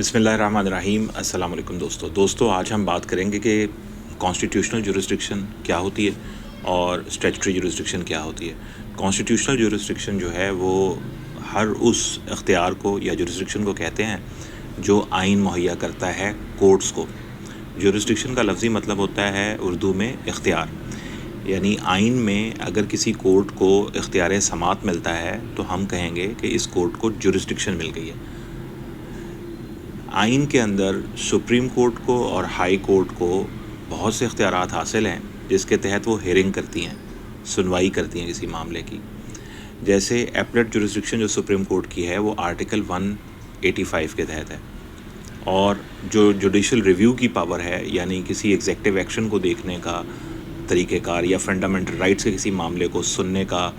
बिस्मिल्लाहिर्रहमानिर्रहीम। अस्सलाम वालेकुम दोस्तों आज हम बात करेंगे कि कॉन्स्टिट्यूशनल जुरिस्डिक्शन क्या होती है और स्टैट्यूटरी जुरिस्डिक्शन क्या होती है। कॉन्स्टिट्यूशनल जुरिस्डिक्शन जो है वो हर उस इख्तियार को या जुरिस्डिक्शन को कहते हैं जो आइन मुहैया करता है कोर्ट्स को। जुरिस्डिक्शन का लफ्ज़ी मतलब होता है उर्दू में इख्तियार, यानी आइन में अगर किसी कोर्ट को इख्तियार समात मिलता है तो हम कहेंगे कि इस कोर्ट को जुरिस्डिक्शन मिल गई है। आइन के अंदर सुप्रीम कोर्ट को और हाई कोर्ट को बहुत से इख्तियारात हासिल हैं जिसके तहत वो हेयरिंग करती हैं, सुनवाई करती हैं किसी मामले की। जैसे एपलेट जुरिस्डिक्शन जो सुप्रीम कोर्ट की है वो आर्टिकल 185 के तहत है, और जो जुडिशल रिव्यू की पावर है यानी किसी एग्जेक्टिव एक्शन को देखने का तरीक़ेकार या फंडामेंटल राइट्स के किसी मामले को सुनने का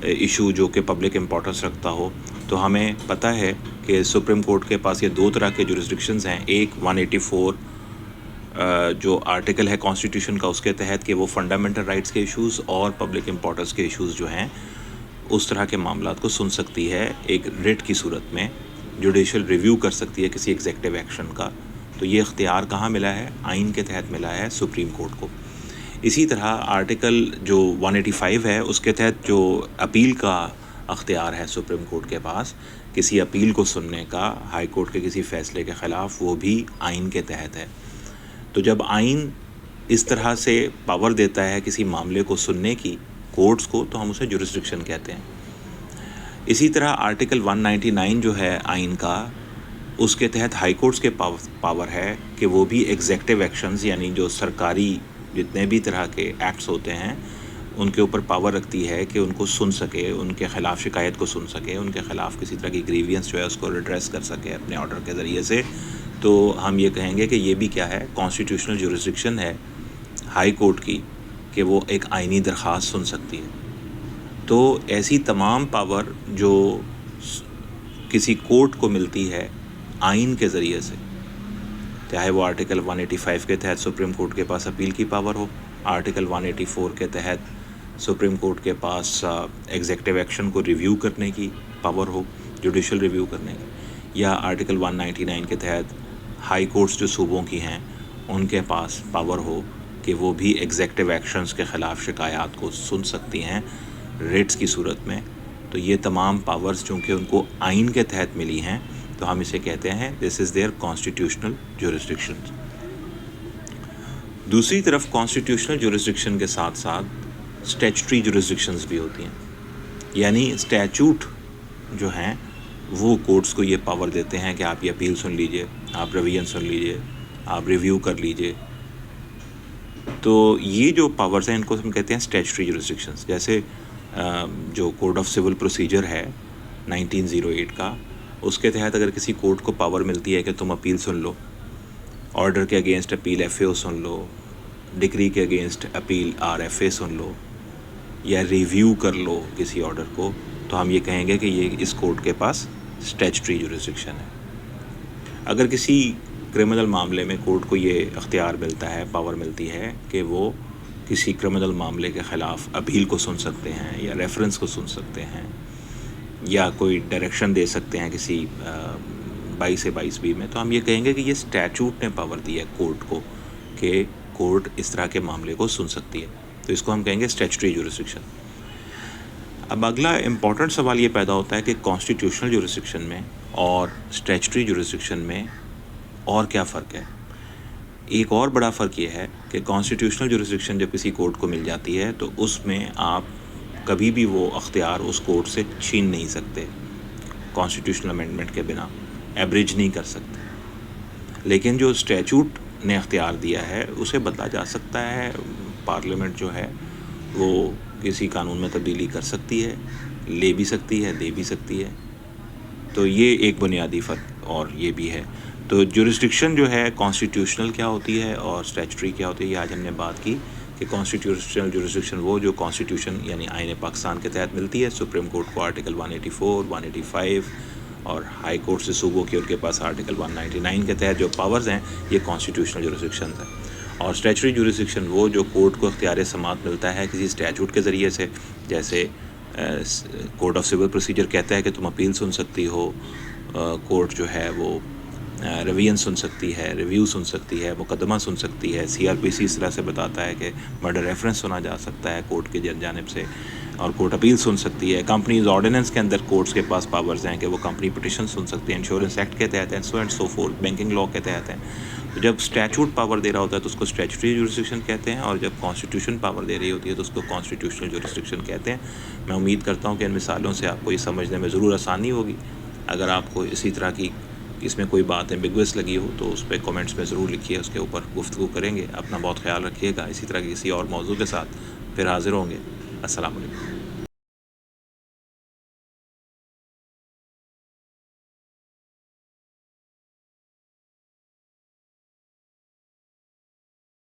इशू जो कि पब्लिक इम्पोर्टेंस रखता हो, तो हमें पता है कि सुप्रीम कोर्ट के पास ये दो तरह के जुरिस्डिक्शंस हैं। एक 184 जो आर्टिकल है कॉन्स्टिट्यूशन का, उसके तहत कि वो फंडामेंटल राइट्स के इश्यूज़ और पब्लिक इम्पोर्टेंस के इश्यूज़ जो हैं उस तरह के मामलात को सुन सकती है एक रिट की सूरत में, जुडिशल रिव्यू कर सकती है किसी एग्जेक्टिव एक्शन का। तो ये इख्तियार कहाँ मिला है? आइन के तहत मिला है सुप्रीम कोर्ट को। इसी तरह आर्टिकल जो 185 है उसके तहत जो अपील का अख्तियार है सुप्रीम कोर्ट के पास किसी अपील को सुनने का हाई कोर्ट के किसी फ़ैसले के ख़िलाफ़, वो भी आइन के तहत है। तो जब आइन इस तरह से पावर देता है किसी मामले को सुनने की कोर्ट्स को, तो हम उसे जुरिस्डिक्शन कहते हैं। इसी तरह आर्टिकल 199 जो है आइन का, उसके तहत हाई कोर्ट्स के पावर है कि वो भी एग्जेक्टिव एक्शंस यानी जो सरकारी जितने भी तरह के एक्ट्स होते हैं उनके ऊपर पावर रखती है कि उनको सुन सके, उनके ख़िलाफ़ शिकायत को सुन सके, उनके ख़िलाफ़ किसी तरह की ग्रीवियंस जो है उसको रिड्रेस कर सके अपने ऑर्डर के ज़रिए से। तो हम ये कहेंगे कि ये भी क्या है? कॉन्स्टिट्यूशनल जुरिस्डिक्शन है हाई कोर्ट की कि वो एक आइनी दरख्वास्त सुन सकती है। तो ऐसी तमाम पावर जो किसी कोर्ट को मिलती है आइन के ज़रिए से, चाहे वो आर्टिकल 185 के तहत सुप्रीम कोर्ट के पास अपील की पावर हो, आर्टिकल 184 के तहत सुप्रीम कोर्ट के पास एग्जेक्टिव एक्शन को रिव्यू करने की पावर हो, जुडिशल रिव्यू करने की, या आर्टिकल 199 के तहत हाई कोर्ट्स जो सूबों की हैं उनके पास पावर हो कि वो भी एग्जेक्टिव एक्शंस के ख़िलाफ़ शिकायत को सुन सकती हैं रिट्स की सूरत में। तो ये तमाम पावर्स चूँकि उनको आइन के तहत मिली हैं तो हम इसे कहते हैं this is their constitutional jurisdiction. दूसरी तरफ कॉन्स्टिट्यूशनल जुरिस्डिक्शन के साथ साथ स्टैट्यूटरी जुरिस्डिक्शंस भी होती हैं, यानी स्टैट्यूट जो हैं वो कोर्ट्स को ये पावर देते हैं कि आप ये अपील सुन लीजिए, आप रिवीजन सुन लीजिए, आप रिव्यू कर लीजिए। तो ये जो पावर्स हैं इनको हम कहते हैं स्टैट्यूटरी जुरिस्डिक्शंस। जैसे जो कोड ऑफ सिविल प्रोसीजर है 1908 का, उसके तहत अगर किसी कोर्ट को पावर मिलती है कि तुम अपील सुन लो, ऑर्डर के अगेंस्ट अपील FAO सुन लो, डिक्री के अगेंस्ट अपील RFA सुन लो, या रिव्यू कर लो किसी ऑर्डर को, तो हम ये कहेंगे कि ये इस कोर्ट के पास स्टैट्यूटरी जुरिस्डिक्शन है। अगर किसी क्रिमिनल मामले में कोर्ट को ये अख्तियार मिलता है, पावर मिलती है कि वो किसी क्रिमिनल मामले के ख़िलाफ़ अपील को सुन सकते हैं या रेफरेंस को सुन सकते हैं या कोई डायरेक्शन दे सकते हैं किसी 22 से 22B में, तो हम ये कहेंगे कि ये स्टैट्यूट ने पावर दी है कोर्ट को कि कोर्ट इस तरह के मामले को सुन सकती है। तो इसको हम कहेंगे स्टैट्यूटरी जुरिस्डिक्शन। अब अगला इम्पॉर्टेंट सवाल ये पैदा होता है कि कॉन्स्टिट्यूशनल जुरिस्डिक्शन में और स्टैट्यूटरी जुरिस्डिक्शन में और क्या फ़र्क है? एक और बड़ा फ़र्क ये है कि कॉन्स्टिट्यूशनल जुरिस्डिक्शन जब किसी कोर्ट को मिल जाती है तो उसमें आप कभी भी वो अख्तियार उस कोर्ट से छीन नहीं सकते, कॉन्स्टिट्यूशनल अमेंडमेंट के बिना एब्रिज नहीं कर सकते। लेकिन जो स्टैट्यूट ने अख्तियार दिया है उसे बदला जा सकता है। पार्लियामेंट जो है वो किसी कानून में तब्दीली कर सकती है, ले भी सकती है, दे भी सकती है। तो ये एक बुनियादी फ़र्क और ये भी है। तो जुरिस्डिक्शन जो है कॉन्स्टिट्यूशनल क्या होती है और स्टैट्यूटरी क्या होती है, ये आज हमने बात की कि कॉन्स्टिट्यूशनल जुरिस्डिक्शन वो जो कॉन्स्टिट्यूशन यानी आइन पाकिस्तान के तहत मिलती है सुप्रीम कोर्ट को आर्टिकल 184, 185, और हाई कोर्ट से सूबों के उनके पास आर्टिकल 199 के तहत जो पावर्स हैं ये कॉन्स्टिट्यूशनल जुरिस्डिक्शन है। और स्टैट्यूटरी जुरिस्डिक्शन वो जो कोर्ट को इख्तियार समात मिलता है किसी स्टैट्यूट के ज़रिए से, जैसे कोड ऑफ सिविल प्रोसीजर कहता है कि तुम अपील सुन सकती हो, कोर्ट जो है वो ریویژن سن سکتی ہے، ریویو سن سکتی ہے، مقدمہ سن سکتی ہے. CRPC اس طرح سے بتاتا ہے کہ مرڈر ریفرنس سنا جا سکتا ہے کورٹ کی جانب سے، اور کورٹ اپیل سن سکتی ہے. کمپنیز آرڈیننس کے اندر کورٹس کے پاس پاورز ہیں کہ وہ کمپنی پٹیشن سن سکتے ہیں، انشورنس ایکٹ کے تحت ہیں، so and so forth, banking law کے تحت ہیں. تو جب اسٹیچوٹ پاور دے رہا ہوتا ہے تو اس کو اسٹیچوٹری جورسڈکشن کہتے ہیں، اور جب کانسٹیٹیوشن پاور دے رہی ہوتی ہے تو اس کو کانسٹیٹیوشنل جورسڈکشن کہتے ہیں. میں امید کرتا ہوں کہ ان مثالوں سے آپ کو یہ سمجھنے میں ضرور آسانی ہوگی. اگر آپ کو اسی طرح کی اس میں کوئی بات ایمبیگوس لگی ہو تو اس پہ کامنٹس میں ضرور لکھیے، اس کے اوپر گفتگو کریں گے. اپنا بہت خیال رکھیے گا. اسی طرح کی کسی اور موضوع کے ساتھ پھر حاضر ہوں گے. السلام علیکم.